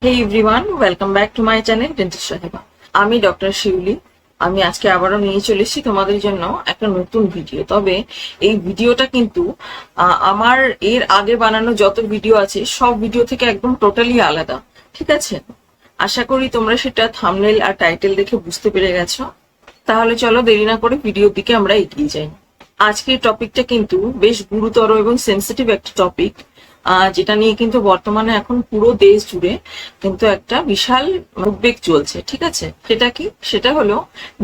Hey everyone, welcome back to my channel dentist সাহেবা। আমি doctor শিউলি। আমি আজকে আবারও নিয়ে চলে এসেছি তোমাদের জন্য একটা নতুন ভিডিও। তবে এই ভিডিওটা কিন্তু আমার এর আগে বানানো যত ভিডিও আছে সব ভিডিও থেকে একদম টোটালি আলাদা। ঠিক আছে, আশা করি তোমরা সেটা থাম্বনেল আর টাইটেল দেখে বুঝতে পেরে গেছো। তাহলে চলো দেরি না করে ভিডিওর দিকে আমরা এগিয়ে যাই। আজকের টপিকটা কিন্তু বেশ গুরুতর এবং সেন্সিটিভ একটা টপিক, যেটা নিয়ে কিন্তু বর্তমানে এখন পুরো দেশ জুড়ে কিন্তু একটা বিশাল উদ্বেগ চলছে। ঠিক আছে, সেটা কি? সেটা হলো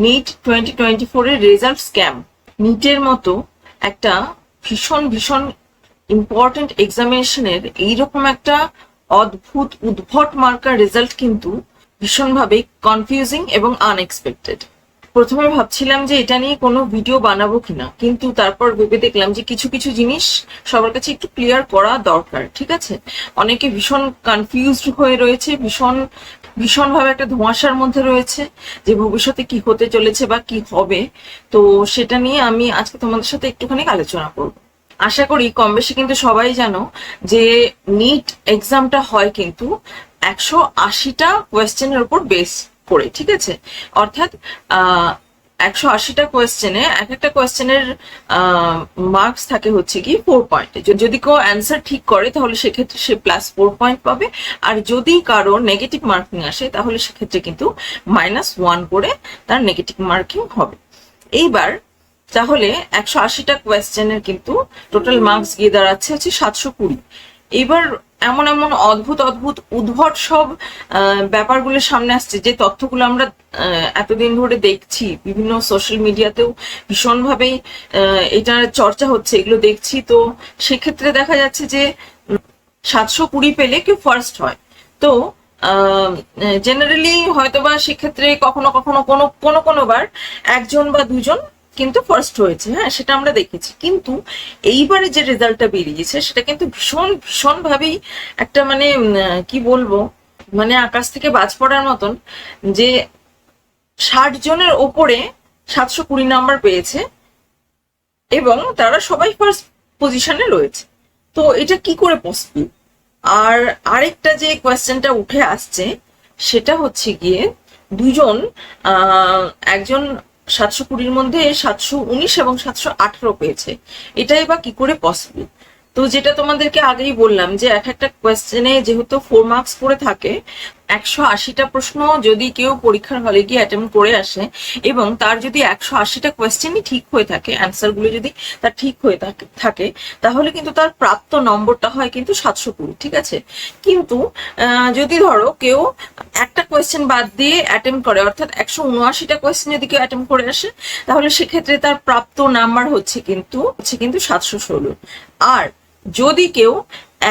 নিট 2024 এর রেজাল্ট স্ক্যাম। নিটের মতো একটা ভীষণ ভীষণ ইম্পর্টেন্ট এক্সামিনেশনের এইরকম একটা অদ্ভুত উদ্ভট মার্কার রেজাল্ট কিন্তু ভীষণভাবে কনফিউজিং এবং আনএক্সপেক্টেড। প্রথমে ভাবছিলাম যে এটা নিয়ে কোনো ভিডিও বানাবো কিনা, কিন্তু তারপর ভেবে দেখলাম যে কিছু কিছু জিনিস সবার কাছে একটু ক্লিয়ার করা দরকার। ঠিক আছে, অনেকে ভীষণ কনফিউজড হয়ে রয়েছে, ভীষণভাবে একটা ধোঁয়াশার মধ্যে রয়েছে যে ভবিষ্যতে কি হতে চলেছে বা কি হবে। তো সেটা নিয়ে আমি আজকে তোমাদের সাথে একটুখানি আলোচনা করবো। আশা করি কম বেশি কিন্তু সবাই জানো যে নিট এক্সামটা হয় কিন্তু 180টা কোয়েশ্চেনের উপর বেস করে। ঠিক আছে, অর্থাৎ 180টা কোয়েশ্চেনে এক একটা কোয়েশ্চেনের মার্কস থাকে হচ্ছে কি 4 পয়েন্ট। যদি কেউ অ্যান্সার ঠিক করে তাহলে সেক্ষেত্রে সে +4 পয়েন্ট পাবে, আর যদি কারো নেগেটিভ মার্কিং আসে তাহলে সেক্ষেত্রে কিন্তু -1 করে তার নেগেটিভ মার্কিং হবে। এইবার তাহলে 180টা কোয়েশ্চেনের কিন্তু টোটাল মার্কস গিয়ে দাঁড়াচ্ছে হচ্ছে 720। এইবার এমন এমন অদ্ভুত অদ্ভুত উদ্ভট সব ব্যাপারগুলো সামনে আসছে, যে তথ্যগুলো আমরা এতদিন ধরে দেখছি, বিভিন্ন সোশ্যাল মিডিয়াতেও ভীষণভাবে এটা চর্চা হচ্ছে, এগুলো দেখছি। তো সেক্ষেত্রে দেখা যাচ্ছে যে 720 পেলে কেউ ফার্স্ট হয়। তো জেনারেলি হয়তোবা সেক্ষেত্রে কখনো কখনো কোনোবার একজন বা দুজন কিন্তু ফার্স্ট হয়েছে, হ্যাঁ, সেটা আমরা দেখেছি। কিন্তু এইবারে যে রেজাল্টটা বেরিয়েছে সেটা কিন্তু ভীষণ ভীষণ ভাবেই একটা মানে কি বলবো, মানে আকাশ থেকে বাজ পড়ার মতন, যে 60 জনের ওপরে 720 নাম্বার পেয়েছে এবং তারা সবাই ফার্স্ট পজিশনে রয়েছে। তো এটা কি করে পসিবল? আর আরেকটা যে কোয়েশ্চেনটা উঠে আসছে সেটা হচ্ছে গিয়ে দুজন, একজন 720-র মধ্যে 719 এবং 718 পেয়েছে। এটাই বা কি করে পসিবল? তো যেটা তোমাদেরকে আগেই বললাম যে এক একটা কোয়েশ্চেনে যেহেতু 4 মার্কস করে থাকে, 180টা প্রশ্ন যদি কেউ পরীক্ষার হলে গিয়ে অ্যাটেম্প করে আসে এবং তার যদি 180টা কোয়েশ্চেনই ঠিক হয়ে থাকে, অ্যান্সার গুলো যদি তার ঠিক হয়ে থাকে, তাহলে কিন্তু তার প্রাপ্ত নম্বরটা হয় কিন্তু 720। ঠিক আছে, কিন্তু যদি ধরো কেউ একটা কোয়েশ্চেন বাদ দিয়ে অ্যাটেম্প করে, অর্থাৎ 179টা কোয়েশ্চেন যদি কেউ অ্যাটেম্প করে আসে, তাহলে সেক্ষেত্রে তার প্রাপ্ত নাম্বার হচ্ছে কিন্তু 716। আর যদি কেউ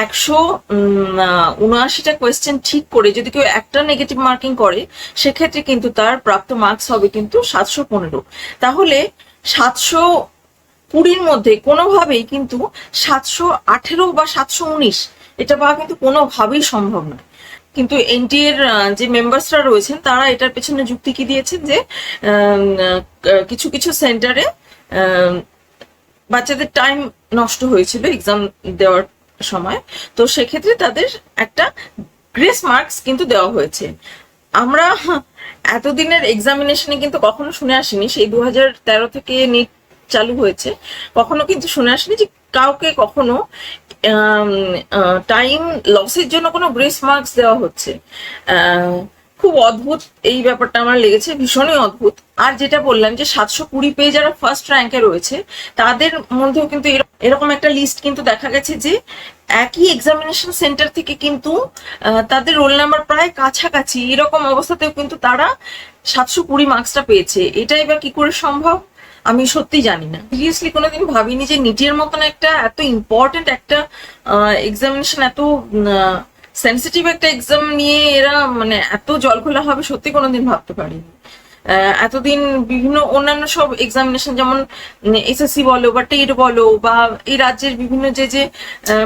179টা কোয়েশ্চেন ঠিক করে যদি কেউ একটা নেগেটিভ মার্কিং করে, সেক্ষেত্রে কিন্তু তার প্রাপ্ত মার্কস হবে কিন্তু 715। তাহলে 720-র মধ্যে কোনোভাবেই কিন্তু 718 বা 719 এটা পাওয়া কিন্তু কোনোভাবেই সম্ভব নয়। কিন্তু এনটি এর যে মেম্বার্সরা রয়েছেন তারা এটার পেছনে যুক্তি কি দিয়েছেন যে কিছু কিছু সেন্টারে বাচ্চাদের টাইম নষ্ট হয়েছিল এক্সাম দেওয়ার সময়, তো সেক্ষেত্রে তাদের একটা গ্রেস মার্কস কিন্তু দেওয়া হয়েছে। আমরা এতদিনের এক্সামিনেশনে কিন্তু কখনো শুনে আসিনি, সেই 2013 থেকে নিট চালু হয়েছে, কখনো কিন্তু শুনে আসিনি যে কাউকে কখনো টাইম লসের জন্য কোনো গ্রেস মার্কস দেওয়া হচ্ছে। খুব অদ্ভুত এই ব্যাপারটা আমার লেগেছে, ভীষণই অদ্ভুত। আর যেটা বললাম যে 720 পেয়ে যারা ফার্স্ট র্যাঙ্কে রয়েছে তাদের মধ্যেও কিন্তু এরকম একটা লিস্ট কিন্তু দেখা গেছে যে একই এক্সামিনেশন সেন্টার থেকে কিন্তু তাদের রোল নাম্বার প্রায় কাছাকাছি, এরকম অবস্থাতেও কিন্তু তারা 720 মার্কসটা পেয়েছে। এটাই বা কি করে সম্ভব আমি সত্যি জানি না। সিরিয়াসলি কোনোদিন ভাবিনি যে নিটের মতন একটা এত ইম্পর্টেন্ট একটা এক্সামিনেশন, এত সেন্সিটিভ একটা এক্সাম নিয়ে এরা মানে এত জলঘোলা হবে, সত্যি কোনোদিন ভাবতে পারিনি। এতদিন বিভিন্ন অন্যান্য সব এক্সামিনেশন যেমন এসএসসি বলো বা টেট বলো বা এই রাজ্যের বিভিন্ন যে যে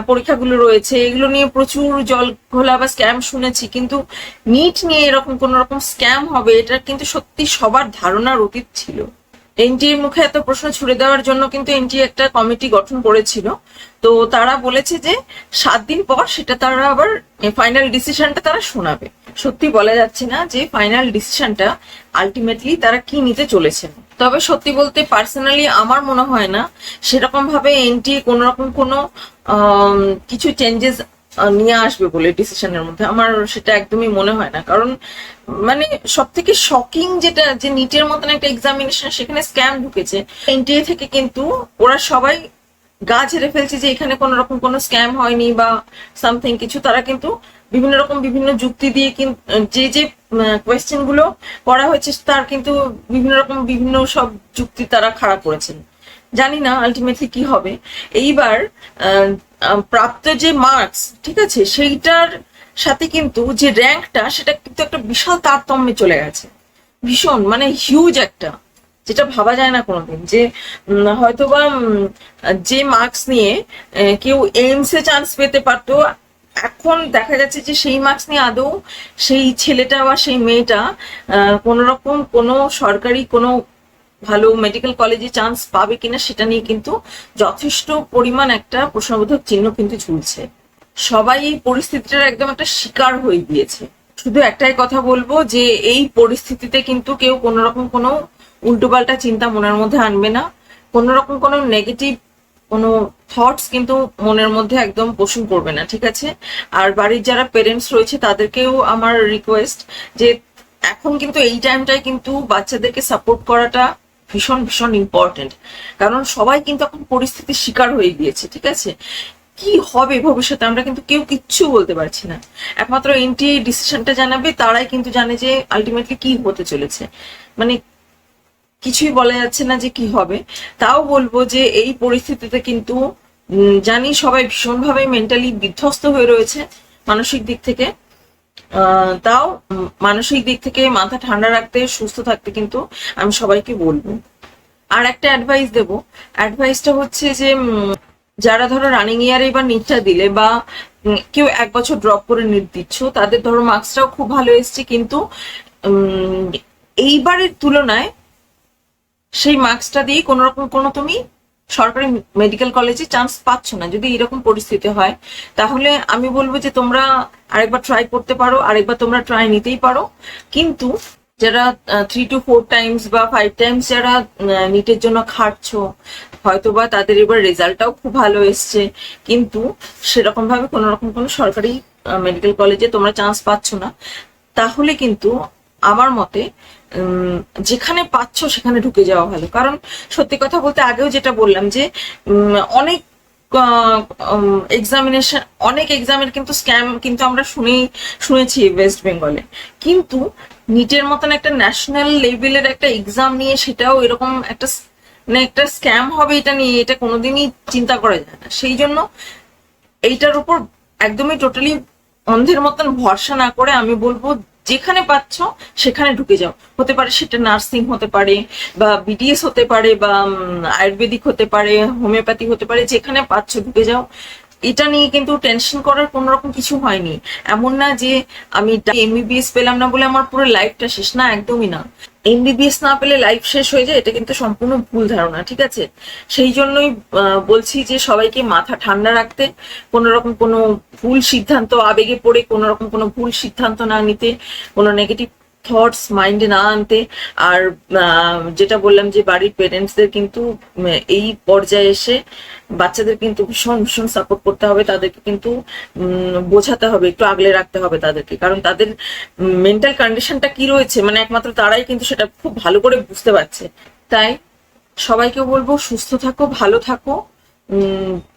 পরীক্ষাগুলো রয়েছে, এগুলো নিয়ে প্রচুর জল ঘোলা বা স্ক্যাম শুনেছি, কিন্তু নিট নিয়ে এরকম কোন রকম স্ক্যাম হবে এটা কিন্তু সত্যি সবার ধারণার অতীত ছিল। এনটিএ এর মুখে এত প্রশ্ন ছুড়ে দেওয়ার জন্য কিন্তু এনটিএ একটা কমিটি গঠন করেছিল। তো তারা বলেছে যে 7 দিন পর সেটা তারা আবার ফাইনাল ডিসিশনটা তারা শোনাবে। সত্যি বলা যাচ্ছে না যে ফাইনাল ডিসিশনটা আলটিমেটলি তারা কি নিতে চলেছেন। তবে সত্যি বলতে পার্সোনালি আমার মনে হয় না সেরকম ভাবে এনটিএ কোন রকম কোনো কিছু চেঞ্জেস নিয়ে আসবে বলে ডিসিশনের মধ্যে। আমার সেটা একদমই মনে হয় না। কারণ মানে সব থেকে শকিং যেটা, যে নিটের মতন একটা এক্সামিনেশন সেখানে স্ক্যাম ঢুকেছে, এনটিএ থেকে কিন্তু ওরা সবাই গা ঝেড়ে ফেলছে যে এখানে কোন রকম কোনো স্ক্যাম হয়নি বা সামথিং কিছু। তারা কিন্তু বিভিন্ন রকম বিভিন্ন যুক্তি দিয়ে যে যে কোয়েশ্চেন গুলো করা হয়েছে তার কিন্তু বিভিন্ন রকম বিভিন্ন সব যুক্তি তারা খাড়া করেছেন। জানি না আলটিমেটলি কি হবে। এইবার প্রাপ্ত যে মার্কস, ঠিক আছে, সেইটার সাথে কিন্তু যে র্যাঙ্কটা সেটা কিন্তু একটা বিশাল তারতম্যে চলে গেছে। ভীষণ মানে হিউজ একটা, যেটা ভাবা যায় না কোনোদিন যে হয়তোবা যে মার্কস নিয়ে কেউ এইমস এ চান্স পেতে পারতো, এখন দেখা যাচ্ছে যে সেই মার্কস নিয়ে আদৌ সেই ছেলেটা বা সেই মেয়েটা কোন রকম কোনো সরকারি কোনো ভালো মেডিকেল কলেজে চান্স পাবে কিনা সেটা নিয়ে কিন্তু যথেষ্ট পরিমাণ একটা প্রশ্নবোধক চিহ্ন কিন্তু ঝুলছে। সবাই এই পরিস্থিতিটার একদম একটা শিকার হয়ে গিয়েছে। শুধু একটাই কথা বলবো যে এই পরিস্থিতিতে কিন্তু কেউ কোনো রকম কোনো উল্টোপাল্টা চিন্তা মনের মধ্যে আনবে না, কোনো রকম কোনো নেগেটিভ কোনো থটস কিন্তু মনের মধ্যে একদম পোষণ করবে না, ঠিক আছে। আর বাড়ির যারা পেরেন্টস রয়েছে তাদেরকেও আমার রিকোয়েস্ট যে এখন কিন্তু এই টাইমটায় কিন্তু বাচ্চাদেরকে সাপোর্ট করাটা ভীষণ ভীষণ ইম্পর্টেন্ট। কারণ সবাই কিন্তু এখন পরিস্থিতির শিকার হয়ে গিয়েছে, ঠিক আছে। কি হবে ভবিষ্যতে আমরা কিন্তু কেউ কিচ্ছু বলতে পারছি না। একমাত্র এনটিএ ডিসিশনটা জানাবে, তারাই কিন্তু জানে যে আলটিমেটলি কি হতে চলেছে। মানে কিছুই বলা যাচ্ছে না যে কি হবে। তাও বলবো যে এই পরিস্থিতিতে কিন্তু জানি সবাই ভীষণভাবে মেন্টালি বিধ্বস্ত হয়ে রয়েছে মানসিক দিক থেকে। তাও মানসিক দিক থেকে মাথা ঠান্ডা রাখতে, সুস্থ থাকতে কিন্তু আমি সবাইকে বলবো। আর একটা অ্যাডভাইস দেবো, অ্যাডভাইসটা হচ্ছে যে যারা ধরো রানিং ইয়ারে এবার নিটটা দিলে বা কেউ 1 বছর ড্রপ করে নিট দিচ্ছ, তাদের ধরো মার্কসটাও খুব ভালো এসছে, কিন্তু এইবারের তুলনায় সেই মার্কসটা দিয়ে কোনো রকম কোনো তুমি সরকারি মেডিকেল কলেজে চান্স পাচ্ছ না। যদি এরকম পরিস্থিতি হয় তাহলে আমি বলবো যে তোমরা আরেকবার ট্রাই করতে পারো, আরেকবার তোমরা ট্রাই নিতেই পারো। কিন্তু যারা 3 to 4 টাইমস বা 5 টাইমস যারা নিটের জন্য খাটছো, হয়তোবা তাদের এবার রেজাল্টটাও খুব ভালো এসছে, কিন্তু সেরকম ভাবে কোনো রকম কোনো সরকারি মেডিকেল কলেজে তোমরা চান্স পাচ্ছ না, তাহলে কিন্তু আমার মতে যেখানে পাচ্ছ সেখানে ঢুকে যাওয়া ভালো। কারণ সত্যি কথা বলতে আগেও যেটা বললাম যে অনেক এক্সামিনেশন, অনেক এক্সামের কিন্তু স্ক্যাম কিন্তু আমরা শুনেছি ওয়েস্ট বেঙ্গলে। কিন্তু নিটের মতন একটা ন্যাশনাল লেভেলের একটা এক্সাম নিয়ে সেটাও এরকম একটা মানে একটা স্ক্যাম হবে এটা নিয়ে, এটা কোনোদিনই চিন্তা করা যায় না। সেই জন্য এইটার উপর একদমই টোটালি অন্ধের মতন ভরসা না করে আমি বলবো যেখানে পাচ্ছ সেখানে ঢুকে যাও। হতে পারে সেটা নার্সিং হতে পারে বা বিডিএস হতে পারে বা আয়ুর্বেদিক হতে পারে, হোমিওপ্যাথি হতে পারে, যেখানে পাচ্ছ ঢুকে যাও। এটা নিয়ে কিন্তু টেনশন করার কোনো রকম কিছু হয়নি। এমন না যে আমি এমবিবিএস পেলাম না বলে আমার পুরো লাইফটা শেষ, না, একদমই না। এমবিবিএস না পেলে লাইফ শেষ হয়ে যায়, এটা কিন্তু সম্পূর্ণ ভুল ধারণা, ঠিক আছে। সেই জন্যই বলছি যে সবাইকে মাথা ঠান্ডা রাখতে, কোনো রকম কোনো ভুল সিদ্ধান্ত আবেগে পড়ে কোনো রকম কোনো ভুল সিদ্ধান্ত না নিতে, কোনো নেগেটিভ থটস মাইন্ডে না আনতে। আর যেটা বললাম যে বাড়ির পেরেন্টসদের কিন্তু এই পর্যায়ে এসে বাচ্চাদের কিন্তু ভীষণ ভীষণ সাপোর্ট করতে হবে, তাদেরকে কিন্তু বোঝাতে হবে, একটু আগলে রাখতে হবে তাদেরকে। কারণ তাদের মেন্টাল কন্ডিশনটা কি রয়েছে মানে একমাত্র তারাই কিন্তু সেটা খুব ভালো করে বুঝতে পারছে। তাই সবাইকে বলবো সুস্থ থাকো, ভালো থাকো,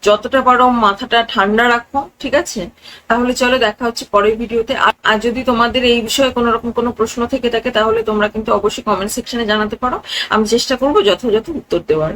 যতটা পারো মাথাটা ঠান্ডা রাখো, ঠিক আছে। তাহলে চলো দেখা হচ্ছে পরের ভিডিওতে। আর যদি তোমাদের এই বিষয়ে কোনো রকম কোনো প্রশ্ন থেকে থাকে তাহলে তোমরা কিন্তু অবশ্যই কমেন্ট সেকশনে জানাতে পারো, আমি চেষ্টা করবো যথাযথ উত্তর দেওয়ার।